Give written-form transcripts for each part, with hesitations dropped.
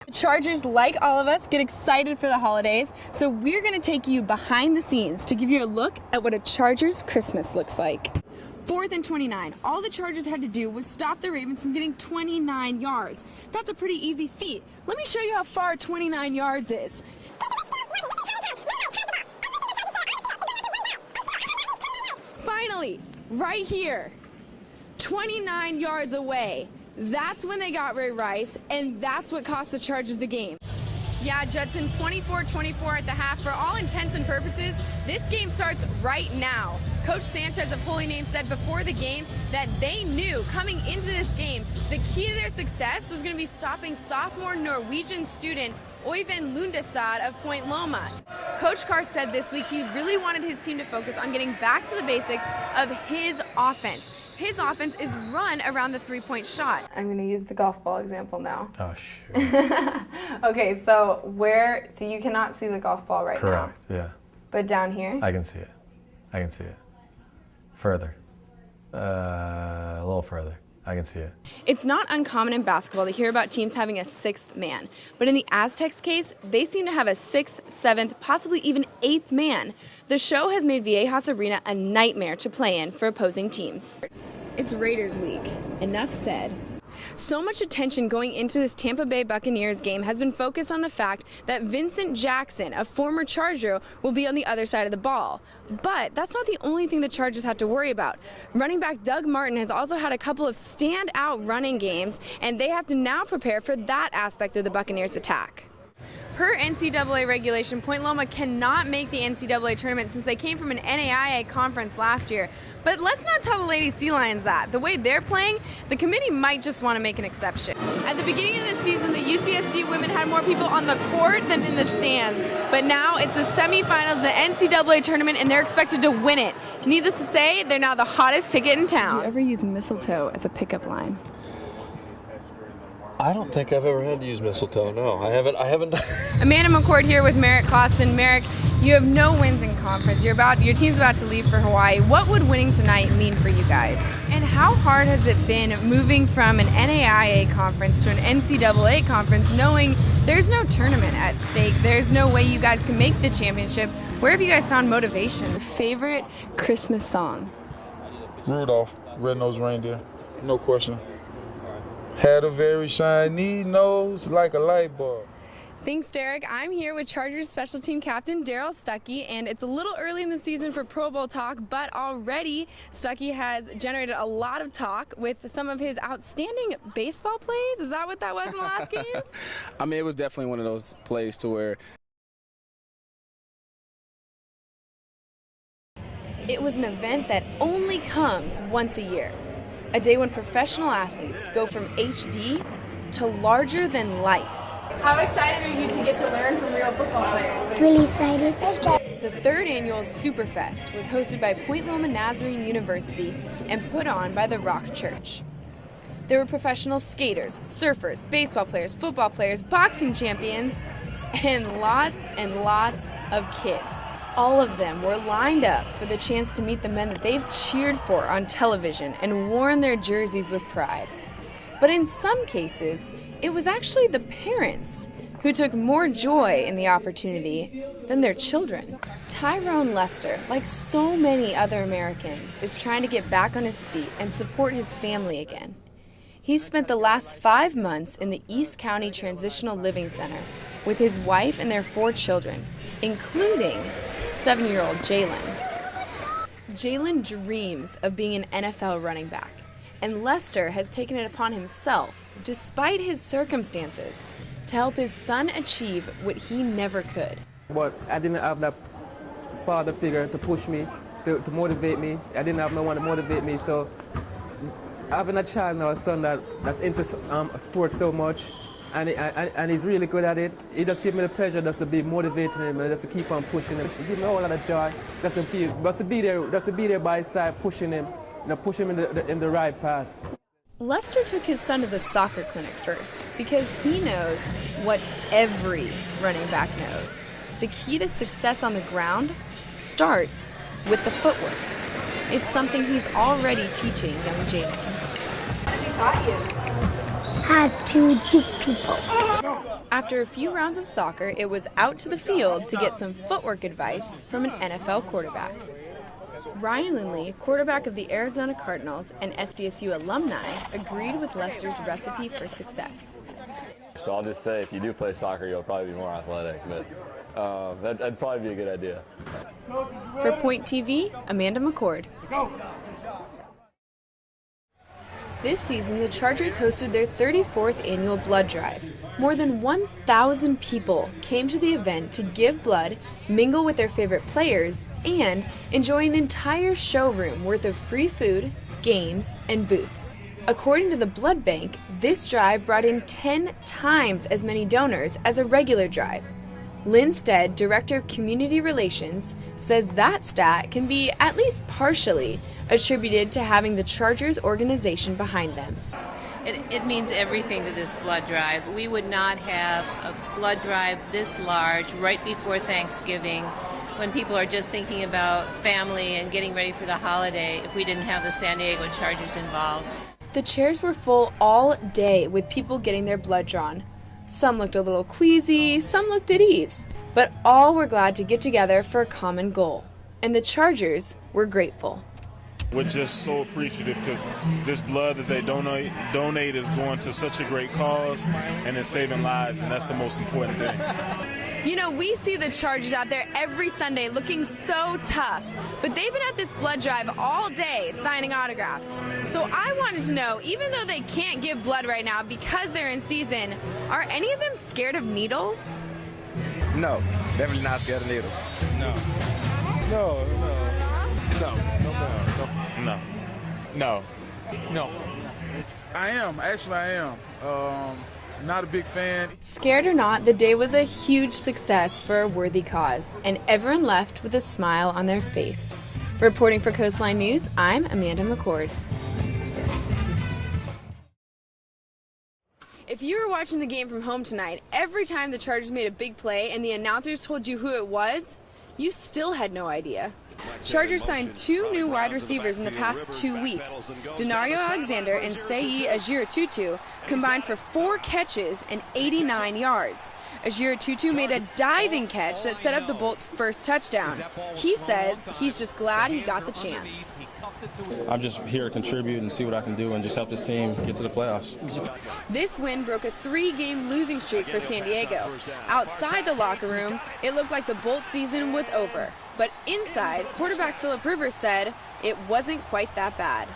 The Chargers, like all of us, get excited for the holidays, so we're going to take you behind the scenes to give you a look at what a Chargers Christmas looks like. 4th and 29. All the Chargers had to do was stop the Ravens from getting 29 yards. That's a pretty easy feat. Let me show you how far 29 yards is. Finally, right here, 29 yards away. That's when they got Ray Rice, and that's what cost the Chargers the game. Yeah, Judson, 24-24 at the half. For all intents and purposes, this game starts right now. Coach Sanchez of Holy Name said before the game that they knew coming into this game the key to their success was going to be stopping sophomore Norwegian student Øyvind Lundestad of Point Loma. Coach Carr said this week he really wanted his team to focus on getting back to the basics of his offense. His offense is run around the three-point shot. I'm going to use the golf ball example now. Oh, sure. Okay, so you cannot see the golf ball right now. Correct, yeah. But down here? I can see it. I can see it. Further. A little further. I can see it. It's not uncommon in basketball to hear about teams having a sixth man, but in the Aztecs case, they seem to have a sixth, seventh, possibly even eighth man. The show has made Viejas Arena a nightmare to play in for opposing teams. It's Raiders week. Enough said. So much attention going into this Tampa Bay Buccaneers game has been focused on the fact that Vincent Jackson, a former Charger, will be on the other side of the ball. But that's not the only thing the Chargers have to worry about. Running back Doug Martin has also had a couple of standout running games, and they have to now prepare for that aspect of the Buccaneers' attack. Per NCAA regulation, Point Loma cannot make the NCAA tournament since they came from an NAIA conference last year. But let's not tell the Lady Sea Lions that. The way they're playing, the committee might just want to make an exception. At the beginning of the season, the UCSD women had more people on the court than in the stands. But now it's the semifinals of the NCAA tournament, and they're expected to win it. Needless to say, they're now the hottest ticket in town. Did you ever use mistletoe as a pickup line? I don't think I've ever had to use mistletoe. No, I haven't. Amanda McCord here with Merrick Clausen. Merrick, you have no wins in conference. Your team's about to leave for Hawaii. What would winning tonight mean for you guys? And how hard has it been moving from an NAIA conference to an NCAA conference, knowing there's no tournament at stake? There's no way you guys can make the championship. Where have you guys found motivation? Your favorite Christmas song? Rudolph, Red-Nosed Reindeer, no question. Had a very shiny nose like a light bulb. Thanks, Derek. I'm here with Chargers special team captain Daryl Stuckey, and it's a little early in the season for Pro Bowl talk, but already Stuckey has generated a lot of talk with some of his outstanding baseball plays. Is that what that was in the last game? I mean, it was definitely one of those plays to where it was an event that only comes once a year. A day when professional athletes go from HD to larger than life. How excited are you to get to learn from real football players? Really excited. The third annual Superfest was hosted by Point Loma Nazarene University and put on by the Rock Church. There were professional skaters, surfers, baseball players, football players, boxing champions, and lots of kids. All of them were lined up for the chance to meet the men that they've cheered for on television and worn their jerseys with pride. But in some cases, it was actually the parents who took more joy in the opportunity than their children. Tyrone Lester, like so many other Americans, is trying to get back on his feet and support his family again. He spent the last 5 months in the East County Transitional Living Center with his wife and their 4 children, including 7-year-old Jalen. Jalen dreams of being an NFL running back, and Lester has taken it upon himself, despite his circumstances, to help his son achieve what he never could. But I didn't have that father figure to push me, to motivate me. I didn't have no one to motivate me, so having a child now, a son that's into sports so much, and he's really good at it. It just gives me the pleasure just to be motivating him and just to keep on pushing him. It gives me a whole lot of joy just to be there by his side, pushing him, push him in the right path. Lester took his son to the soccer clinic first because he knows what every running back knows. The key to success on the ground starts with the footwork. It's something he's already teaching young Jalen. What has he taught you? How to juke people. After a few rounds of soccer, it was out to the field to get some footwork advice from an NFL quarterback. Ryan Lindley, quarterback of the Arizona Cardinals and SDSU alumni, agreed with Lester's recipe for success. So I'll just say, if you do play soccer, you'll probably be more athletic, but that'd probably be a good idea. For Point TV, Amanda McCord. This season, the Chargers hosted their 34th annual blood drive. More than 1,000 people came to the event to give blood, mingle with their favorite players, and enjoy an entire showroom worth of free food, games, and booths. According to the blood bank, this drive brought in 10 times as many donors as a regular drive. Lynn Stead, Director of Community Relations, says that stat can be at least partially attributed to having the Chargers organization behind them. It means everything to this blood drive. We would not have a blood drive this large right before Thanksgiving, when people are just thinking about family and getting ready for the holiday, if we didn't have the San Diego Chargers involved. The chairs were full all day with people getting their blood drawn. Some looked a little queasy, some looked at ease, but all were glad to get together for a common goal. And the Chargers were grateful. We're just so appreciative because this blood that they donate is going to such a great cause, and it's saving lives, and that's the most important thing. You know, we see the Chargers out there every Sunday looking so tough, but they've been at this blood drive all day signing autographs. So I wanted to know, even though they can't give blood right now because they're in season, are any of them scared of needles? No, definitely not scared of needles. No. I am. Actually, I am. Not a big fan. Scared or not, the day was a huge success for a worthy cause, and everyone left with a smile on their face. Reporting for Coastline News, I'm Amanda McCord. If you were watching the game from home tonight, every time the Chargers made a big play and the announcers told you who it was, you still had no idea. Chargers signed 2 new wide receivers in the past 2 weeks. Denario Alexander and Seyi Ajira-Tutu combined for 4 catches and 89 yards. Ajira-Tutu made a diving catch that set up the Bolts' first touchdown. He says he's just glad he got the chance. I'm just here to contribute and see what I can do and just help this team get to the playoffs. This win broke a 3-game losing streak for San Diego. Outside the locker room, it looked like the Bolts season was over. But inside, quarterback Phillip Rivers said it wasn't quite that bad.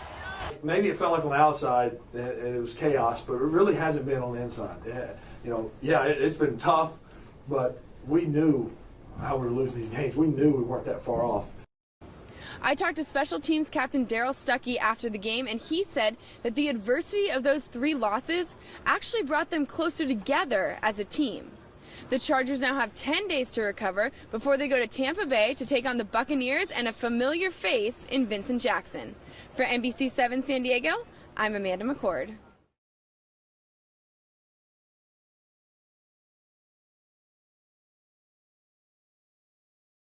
Maybe it felt like on the outside and it was chaos, but it really hasn't been on the inside. It's been tough, but we knew how we were losing these games. We knew we weren't that far off. I talked to special teams captain Daryl Stuckey after the game, and he said that the adversity of those 3 losses actually brought them closer together as a team. The Chargers now have 10 days to recover before they go to Tampa Bay to take on the Buccaneers and a familiar face in Vincent Jackson. For NBC7 San Diego, I'm Amanda McCord.